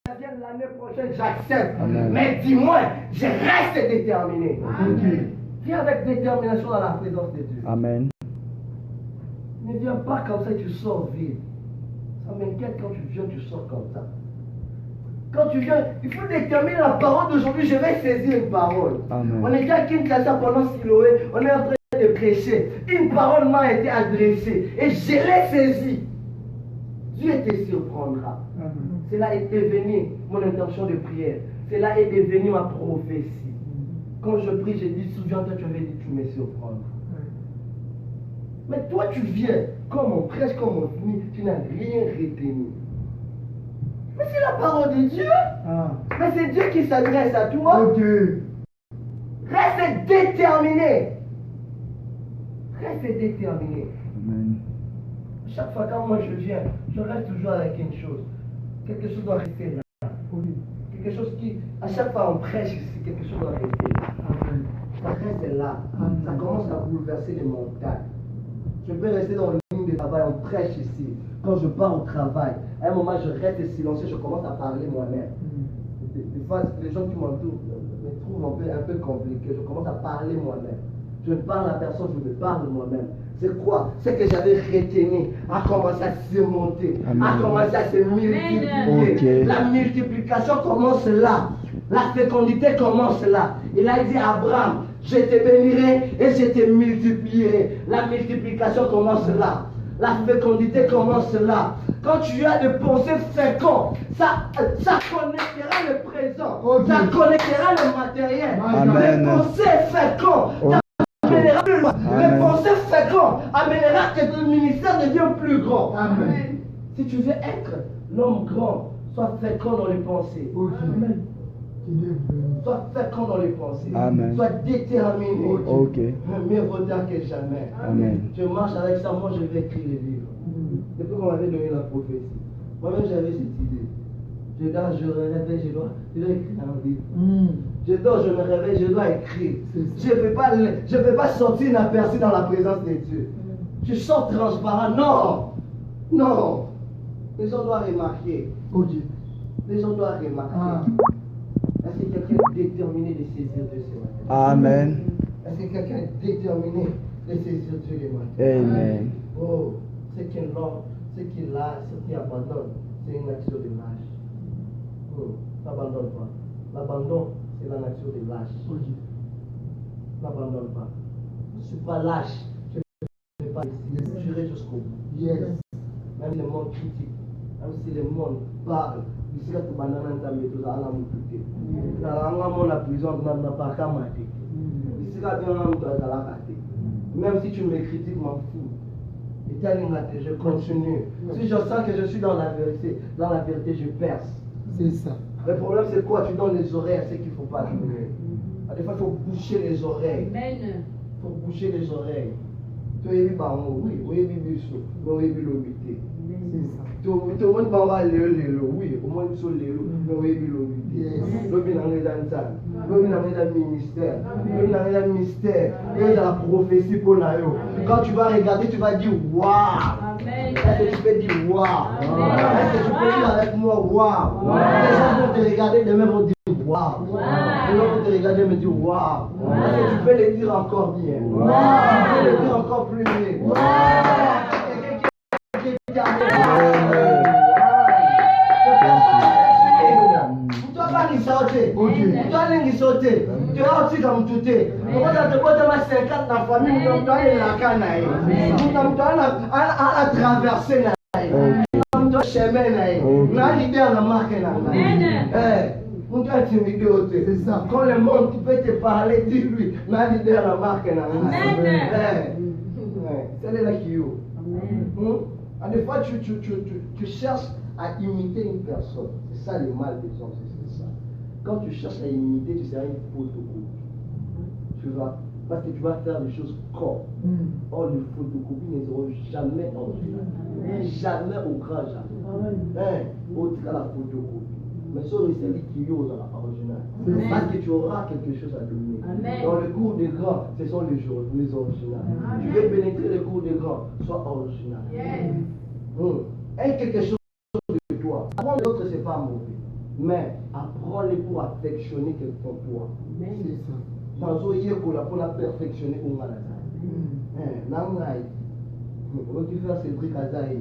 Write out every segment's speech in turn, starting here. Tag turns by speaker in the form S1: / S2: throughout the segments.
S1: L'année prochaine, j'accepte. Mais dis-moi, je reste déterminé. Viens avec détermination dans la présence de Dieu.
S2: Amen.
S1: Ne viens pas comme ça, tu sors vide. Ça m'inquiète quand tu viens, tu sors comme ça. Quand tu viens, il faut déterminer la parole d'aujourd'hui. Je vais saisir une parole.
S2: Amen.
S1: On était à Kinshasa pendant Siloé. On est en train de prêcher. Une parole m'a été adressée. Et je l'ai saisie. Dieu te surprendra. Cela est devenu mon intention de prière. Cela est devenu ma prophétie. Quand je prie, je dis, souviens-toi, tu avais dit, tu me surprendras. Mais toi, tu viens, comme on prêche, comme on finit, tu n'as rien retenu. Mais c'est la parole de Dieu. Mais c'est Dieu qui s'adresse à toi. Reste déterminé. Reste déterminé.
S2: Amen.
S1: Chaque fois quand moi je viens, je reste toujours avec une chose. Quelque chose doit rester là. Quelque chose qui, à chaque fois on prêche ici, quelque chose doit rester là. Ça reste là. Ça commence à bouleverser les montagnes. Je peux rester dans le ligne de travail, on prêche ici. Quand je pars au travail, à un moment je reste silencieux, je commence à parler moi-même. Des fois, les gens qui m'entourent me trouvent un peu compliqué. Je commence à parler moi-même. Je ne parle à personne, je me parle moi-même. C'est quoi? C'est que j'avais retenu à commencer à se monter, à commencer à se multiplier.
S2: Okay.
S1: La multiplication commence là. La fécondité commence là. Il a dit à Abraham, je te bénirai et je te multiplierai. La multiplication commence là. La fécondité commence là. Quand tu as des pensées fécondes, ça connectera le présent. Ça connectera le matériel.
S2: Amen.
S1: Les pensées fécondes. Les pensées fécondes amènera que ton ministère devient plus grand.
S3: Amen.
S1: Si tu veux être l'homme grand, sois fécond dans les pensées. Amen. Sois fécond dans les pensées.
S2: Amen.
S1: Sois déterminé.
S2: Ok.
S1: Mieux vaut tard que jamais.
S2: Amen.
S1: Je marche avec ça, moi je vais écrire les livres. Depuis qu'on m'avait donné la prophétie, moi-même j'avais cette idée. Je dors, je me réveille, je dois écrire un livre. Je dors, je me réveille, je dois écrire. Je ne peux pas sortir inaperçu dans la présence de Dieu. Je sors transparent. Non! Non! Les gens doivent remarquer. Les gens doivent remarquer. Est-ce que quelqu'un est déterminé de saisir Dieu ce matin?
S2: Amen.
S1: Est-ce que quelqu'un est déterminé de saisir Dieu le matin?
S2: Amen.
S1: Oh, ceux qui l'ont, ceux qui lâchent, ceux qui abandonnent, c'est une action de lâche. N'abandonne pas. L'abandon, c'est la nature des lâches. N'abandonne pas. Je ne suis pas lâche. Je ne vais pas essayer. J'irai jusqu'au bout. Même si le monde critique, même si le monde parle, ici quand tu abandones ta méthode, tu vas m'écouter. Dans la prison, tu n'as pas qu'à mater. Ici quand tu vas m'écouter. Même si tu me critiques, m'en fous. Et je continue. Si je sens que je suis dans la vérité, je perce.
S3: C'est ça.
S1: Le problème, c'est quoi? Tu donnes les oreilles à ceux qu'il ne faut pas donner. Des fois, il faut boucher les oreilles. Il faut boucher les oreilles. Tu es oui, oui, oui, tout le monde va aller oui, au moins il faut les ministère, il y a la prophétie pour la. Quand tu vas regarder, tu vas dire waouh. Est-ce que tu peux dire waouh? Est-ce que tu peux dire avec moi waouh? Les gens vont te regarder, demain vont dire waouh. Les gens vont te regarder et me dire waouh. Est-ce que tu peux le dire encore bien? Tu peux le dire encore plus bien? Sauter. Tu as aussi comme tout est. Pourquoi tu as te 50 dans la famille, tu as la canne à traverser la chemin. Tu as l'idée à la marque. On doit intimider. C'est ça. Quand le monde qui peut te parler, dis-lui. Tu as l'idée à la marque. C'est là qui est. Des fois, tu cherches à imiter une personne. C'est ça le mal des hommes. C'est ça. Quand tu cherches à imiter, tu seras une photocopie. Tu vois, parce que tu vas faire des choses comme. Or, les photocopies ne seront jamais originales. Jamais au grand jamais. Autre qu'à la photocopie. Mais sur celui qui ose à l'original. Parce que tu auras quelque chose à donner. Dans le cours des grands, ce sont les originales. Tu veux pénétrer le cours des grands, sois original. Et quelque chose de toi. Avant l'autre, c'est pas mauvais. Mais apprends-les pour affectionner quelqu'un toi.
S2: C'est ça.
S1: Dans un pour la perfectionner au malade. Nangai. On va faire ces trucs à Zaï.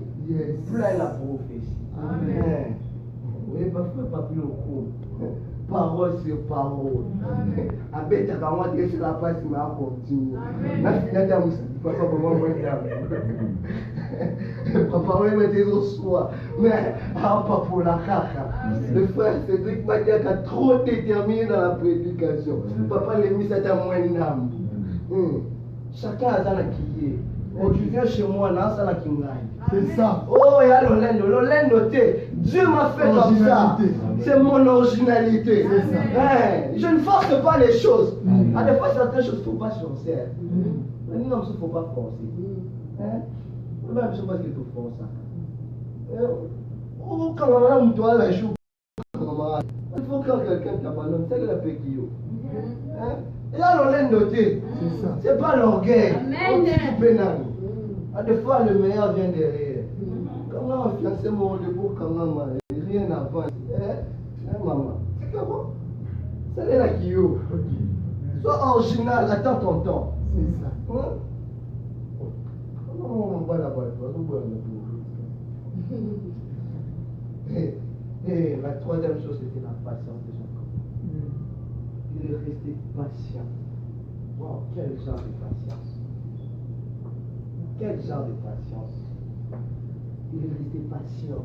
S1: Plein la prophétie. Amen. Oui, pas plus au cours. Parole sur parole. Avec ta maman, tu es la face, tu m'as continué. Papa, oui, mais t'es au soir. Mais, pas pour la caca. Le frère Cédric Madia a trop déterminé dans la prédication. Papa, les mis, c'est à moins d'âme. Chacun a ça qui est. Oh, tu viens chez moi, là, ça la kingaï.
S2: C'est ça.
S1: Oh, il y a l'Olendo. Dieu m'a fait comme ça. C'est mon originalité. Je ne force pas les choses. À des fois, certaines choses, il ne faut pas forcer. Mais nous, il ne faut pas forcer. Même si on va qu'il faut forcer. Quand on a doit la joue, il faut que quelqu'un t'abandonne. C'est le péquillot. Et là, l'Olendo, c'est pas l'orgueil. Des fois, le meilleur vient derrière. Comment fiancer mon debout quand maman, rien n'avance. Maman, c'est comment? C'est là qui est. Sois original, attends ton temps.
S2: C'est ça.
S1: Comment on va là-bas? Et la troisième chose, c'était la patience de son corps. Il est resté patient. Wow, quel genre de patience. Quel genre de patience. Il est resté patient.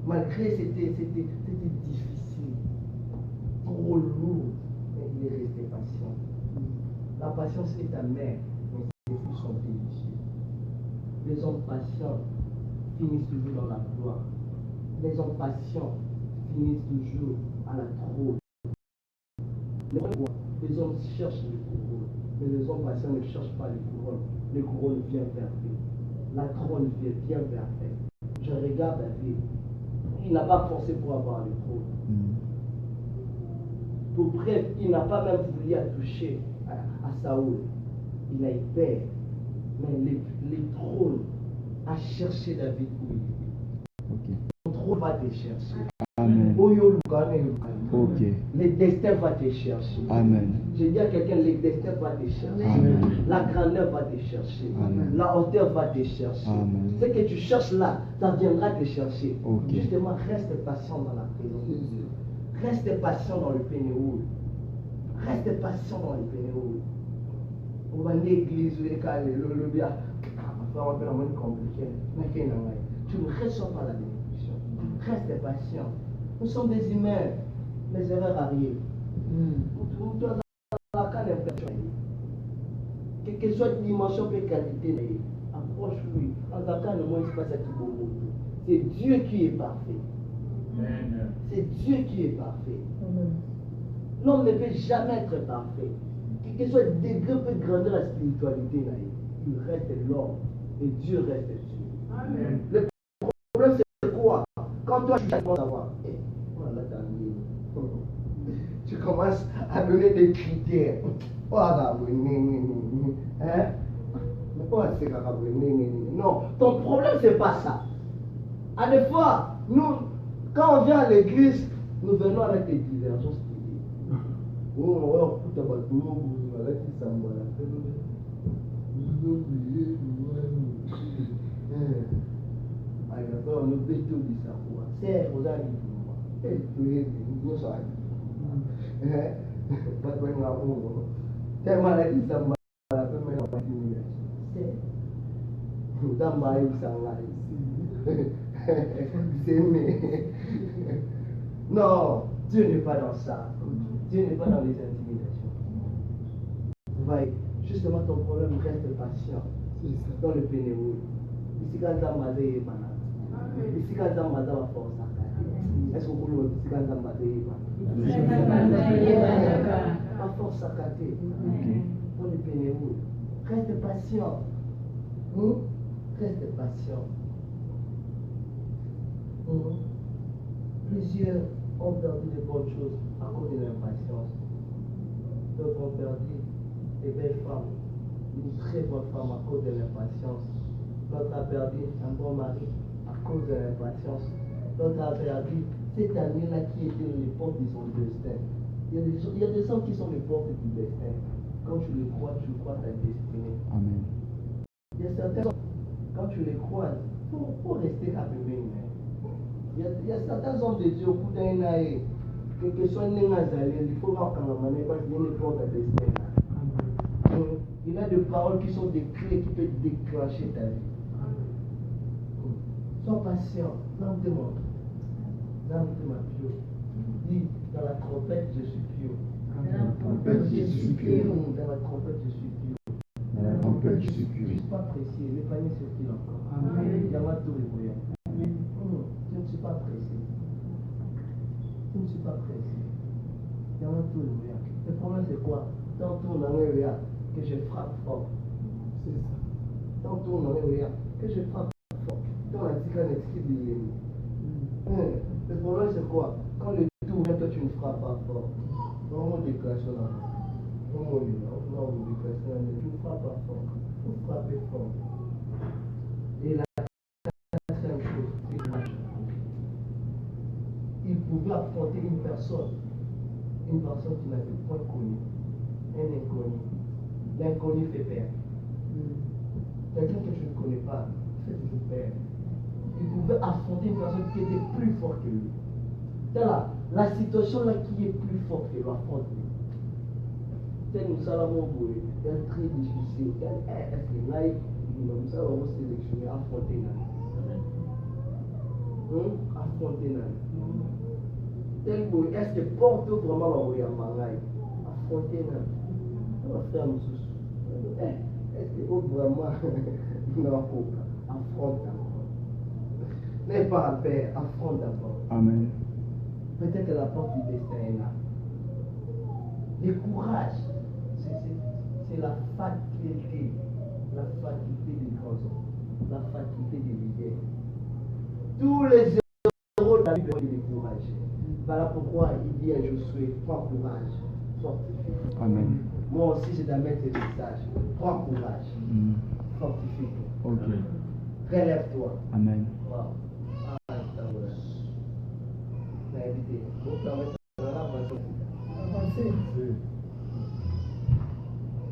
S1: Malgré c'était difficile, trop lourd, mais il est resté patient. La patience est amère, mais ses fruits sont délicieux. Les hommes patients finissent toujours dans la gloire. Les hommes patients finissent toujours à la trône. Les hommes cherchent les couronnes, mais les hommes patients ne cherchent pas les couronnes. Les couronnes viennent vers eux. La trône vient vers eux. Je regarde David. Il n'a pas forcé pour avoir le trône. Pour bref, il n'a pas même voulu toucher à Saoul. Il a eu peur. Mais les trônes a cherché David où il était. Le trône va te chercher.
S3: Amen. Ok.
S1: Le destin va te chercher.
S3: Amen.
S1: Je dis à quelqu'un, le destin va te chercher.
S3: Amen.
S1: La grandeur va te chercher.
S3: Amen.
S1: La hauteur va te chercher.
S3: Amen.
S1: Ce que tu cherches là, ça viendra te chercher.
S3: Ok.
S1: Justement, reste patient dans la présence de Dieu. Reste patient dans le pénéoul. Reste patient dans le pénéoul. On va l'église, le bien. On va faire un compliqué. Tu ne reçois pas la bénédiction. Reste patient. Nous sommes des humains. Les erreurs arrivent. Nous sommes dans la canne quelle que soit dimension et qualité, approche-lui. En tant que moi, il se passe à Kibomo. C'est Dieu qui est parfait. C'est Dieu qui est parfait. L'homme ne peut jamais être parfait. Quel que soit le degré de grandeur de la spiritualité, il reste l'homme. Et Dieu reste Dieu. Amen. Le problème, c'est quoi? Quand toi, tu commences à voir, tu commences à donner des critères. Non, ton problème, c'est pas ça. À des fois, nous, quand on vient à l'église, nous venons avec des divergences d'idées. Non, Dieu n'est pas dans ça. Dieu n'est pas dans les intimidations. Voyez, justement, ton problème, reste patient dans le pénélope. Ici, quand tu as malade, ici, quand tu as malade, va force. Est-ce que vous voulez ici, quand tu as malade, va force à cater dans le pénélope. Reste patient. Reste patient. Plusieurs ont perdu de bonnes choses à cause de l'impatience. D'autres ont perdu des belles femmes, une très bonne femme à cause de l'impatience. D'autres ont perdu un bon mari à cause de l'impatience. D'autres ont perdu Cette année-là qui était les portes de son destin. Il y a des gens qui sont les portes du destin. Quand tu les crois, tu crois ta destinée.
S3: Amen.
S1: Il y a certains hommes, quand tu les crois, il faut rester à bébé. Il y a certains hommes de Dieu au bout d'un an, que soit né il faut voir quand la manière parce qu'il y a une porte à destin. Il y a des paroles qui sont des clés qui peuvent déclencher ta vie. Sois patient, non demande. Non demande Dieu. Dis dans la trompette, je suis pieux.
S3: Dans la trompette, je suis pieux.
S1: Dans la trompette, je suis pieux.
S3: Dans la trompette, je suis
S1: Je ne
S3: pieux.
S1: suis pas pressé, les paniers circulent encore.
S3: Amen.
S1: Yamato Riboya. Je ne suis pas pressé. Je ne suis pas pressé. Yamato Riboya. Le problème c'est quoi? Tantôt on en est là, que je frappe fort. C'est ça. Tantôt on en est là, que je frappe fort. Dans la tika n'est le problème c'est quoi? Quand le tour vient, toi tu ne frappes pas fort. On déclenche là. On déclenche là, mais tu ne frappes pas fort. Il faut frapper fort. Et la quatrième chose, c'est que il pouvait affronter une personne qui n'avait point connu, un inconnu. L'inconnu fait peur. Quelqu'un que tu ne connais pas fait toujours peur. Il pouvait affronter une personne qui était plus forte que lui. C'est là, la situation là qui est plus forte que lui, affronte-lui. C'est nous allons jouer, c'est très difficile. Est-ce que là, nous allons sélectionner, affronter là. Affronter là. Est-ce que porte vraiment la mangaï? Affronter là. On va faire un sous. Est-ce que vraiment non, affronte d'abord. N'aie pas à peur, affronte d'abord.
S3: Amen.
S1: Peut-être que la porte du destin est là. Le courage, c'est la faculté des grands hommes, la faculté des leaders. Tous les héros de la Bible ont été découragés. Voilà pourquoi il dit à Josué, prends courage, fortifie.
S3: Amen.
S1: Moi aussi, je dois mettre ce message. Prends courage, fortifie-toi.
S3: Ok.
S1: Relève-toi.
S3: Amen.
S1: Wow. Invité. Vous permettez d'avancer.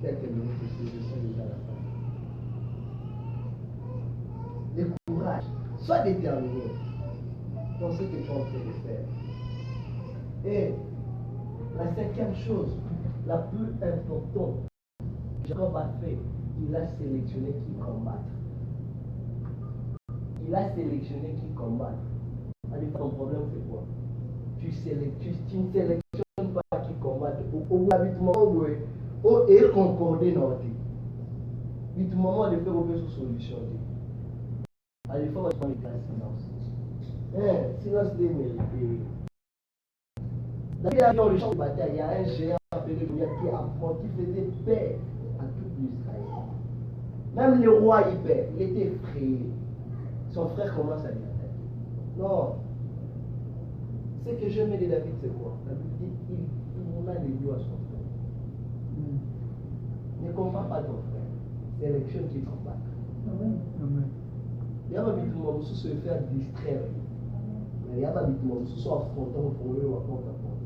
S1: Quelques minutes ici, je suis déjà à la fin. Le courage. Sois déterminé dans ce que tu es en train de faire. Et la cinquième chose, la plus importante, Jacob a fait, il a sélectionné qui combattre. Il a sélectionné qui combattre. Ton problème c'est quoi? Tu ne sélectionnes pas qui combattent. Au habitement, et concorder dans la vie. Du moment de faire une solution. Allez, il faut prendre le silence. Silence des mérités. Dans le champ de bataille, il y a un géant appelé Goliath qui faisait paix à tout l'Israël. Même le roi il perd, il était effrayé. Son frère commence à lui attaquer. Non. Ce que j'aime de David, c'est quoi? David dit il a les yeux à son frère. Ne combat pas ton frère. C'est l'élection qui combat. Amen. Il y a pas de monde qui se fait distraire. Mais il y a pas de monde qui se affrontant pour eux ou à porte à porte.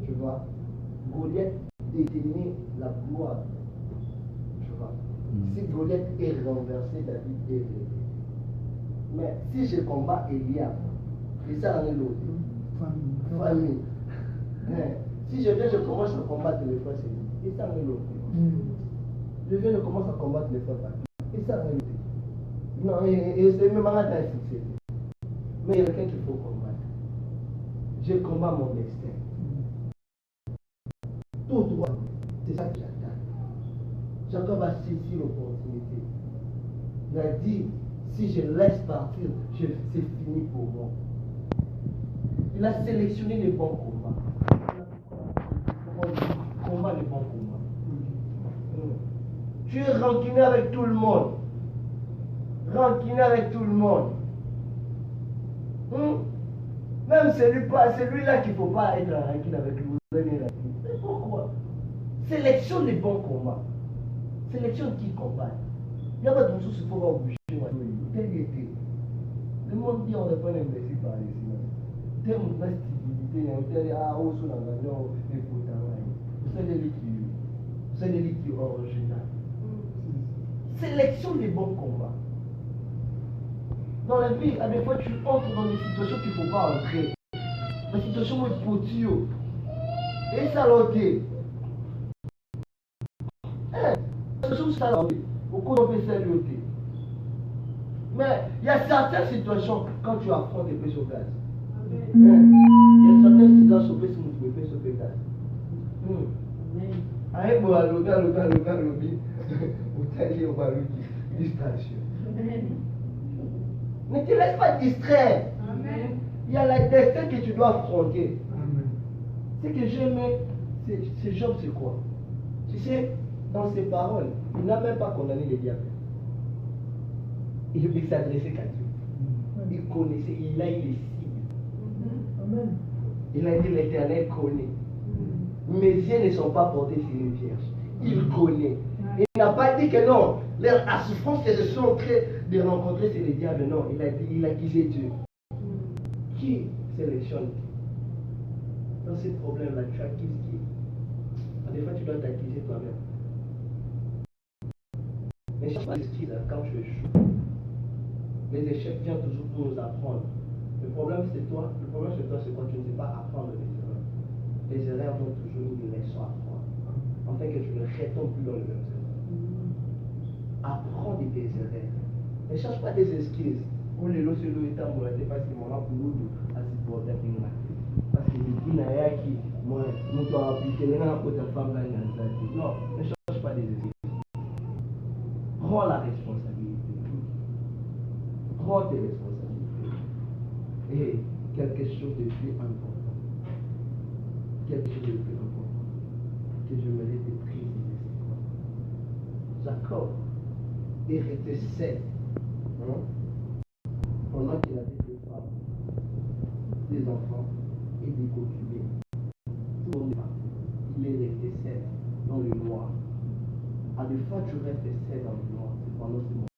S1: Tu vois? Goliath détenait la gloire. Tu vois? Si Goliath est renversé, David est élevé. Mais si je combats Eliab, et ça en est l'autre. Famille. Si je viens, je commence à combattre les frères, et ça en est l'autre. Je viens, je commence à combattre les frères, et ça en est l'autre. Non, et c'est même un succès. Mais il y a quelqu'un qu'il faut combattre. Je combats mon destin. Tout droit, c'est ça que j'attends. Jacob a saisi l'opportunité. Il a dit, si je laisse partir, c'est fini pour moi. Il a sélectionné les bons combats. Combat les bons combats. Tu es rancunier avec tout le monde. Rancunier avec tout le monde. Même celui-là qu'il ne faut pas être rancunier avec lui. Mais pourquoi? Sélection les bons combats. Sélection qui combat. Il n'y a pas de choses qu'il faut pas bouger. Le monde dit on n'est pas un imbécile par ici. terme de stabilité, un tel où sont dans la norme et pour vous savez les qui original. Sélection des bons combats. Dans la vie, à des fois tu entres dans des situations qu'il ne faut pas entrer. La situation est potie. Et ça l'a été. La situation ça l'a été. Beaucoup d'ont fait ça l'autre. Mais il y a certaines situations quand tu affrontes des pêches au gaz. Il y a certaines situations où tu peux sauver le gaz. Aïe, bon, le distraction. Ne te laisse pas distraire. Amen. Il y a la destin que tu dois affronter. Amen. Ce que j'aime, c'est Job, c'est quoi? Tu sais, dans ses paroles, il n'a même pas condamné les diables. Il s'adressait qu'à Dieu. Il connaissait, il a eu les signes. Amen. Il a dit l'Éternel connaît. Mes yeux ne sont pas portés sur une vierge. Il connaît. Il n'a pas dit que non, la souffrance que je suis en train de rencontrer, c'est les diables. Non, il a accusé Dieu. Qui sélectionne qui? Dans ces problèmes-là, tu accuses qui? Des fois, tu dois t'accuser toi-même. Mais je ne sais pas ce quand tu échoues. Les échecs viennent toujours pour nous apprendre. Le problème, c'est toi. Le problème, c'est toi, c'est quoi? Tu ne sais pas apprendre les erreurs. Les erreurs ont toujours une leçon à apprendre. Afin que tu ne retombes plus dans le même erreur. Apprends de tes erreurs. Ne cherche pas des excuses. On les lots sur le état pour la parce que mon pour nous à ce problème là. Parce que le dit n'a qui moi nous doit appliquer les gens pour ta femme là. Non, ne cherche pas des excuses. Prends la responsabilité. Prends tes responsabilités. Et quelque chose de plus important. Quelque chose de plus important. Que je mérite de préciser, c'est quoi? Jacob est resté seul. Pendant qu'il avait 2 femmes, des enfants et des concubines. Tout le monde est parti. Il est resté seul dans le noir. À des fois, tu restes seul dans le noir. C'est pendant ce moment.